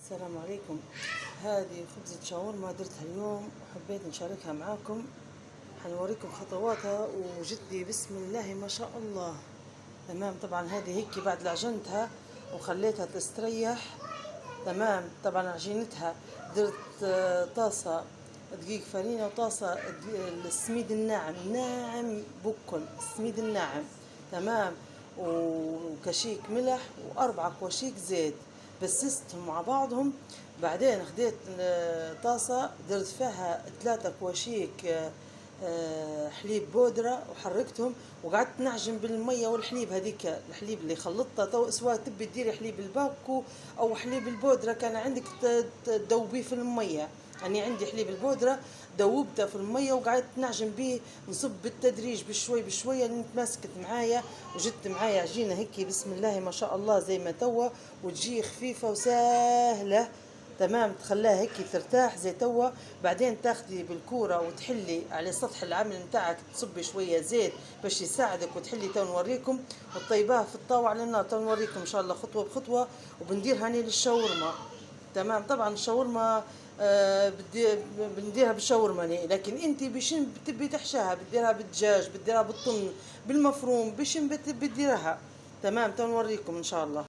السلام عليكم. هذه خبزة شاورما درتها اليوم وحبيت نشاركها معاكم. حنوريكم خطواتها وجدي بسم الله ما شاء الله. تمام. طبعا هذه هيك بعد لعجنتها وخليتها تستريح. تمام. طبعا عجينتها درت طاسة دقيق فرينة وطاسة السميد الناعم ناعم بكل السميد الناعم. تمام. وكشيك ملح وأربعة كواشيك زيت بسستهم مع بعضهم. بعدين خديت طاسة درت فيها 3 كواشيك حليب بودرة وحركتهم وقعدت نعجن بالمية والحليب. هذيك الحليب اللي خلطته سواء تبي تديري حليب الباكو او حليب البودرة كان عندك تذوبيه في المية. يعني عندي حليب البودرة دوبته في المية وقعدت نعجن به نصب بالتدريج بشوي بشوي لين تماسكت معايا وجدت معايا عجينة هيك بسم الله ما شاء الله زي ما توا وتجي خفيفة وسهلة. تمام. تخليها هيك ترتاح زي توا. بعدين تاخدي بالكورة وتحلي على سطح العمل نتاعك تصبي شوية زيت باش يساعدك وتحلي. تو نوريكم وتطيبها في الطاوة على النار. تو نوريكم ان شاء الله خطوة بخطوة وبندير هاني للشاورما. تمام. طبعا الشاورما بنديرها بالشاورما لكن انت بشن بتبي تحشاها بتديرها بالدجاج بتديرها بالطن بالمفروم بشن بتديرها. تمام. تو نوريكم ان شاء الله.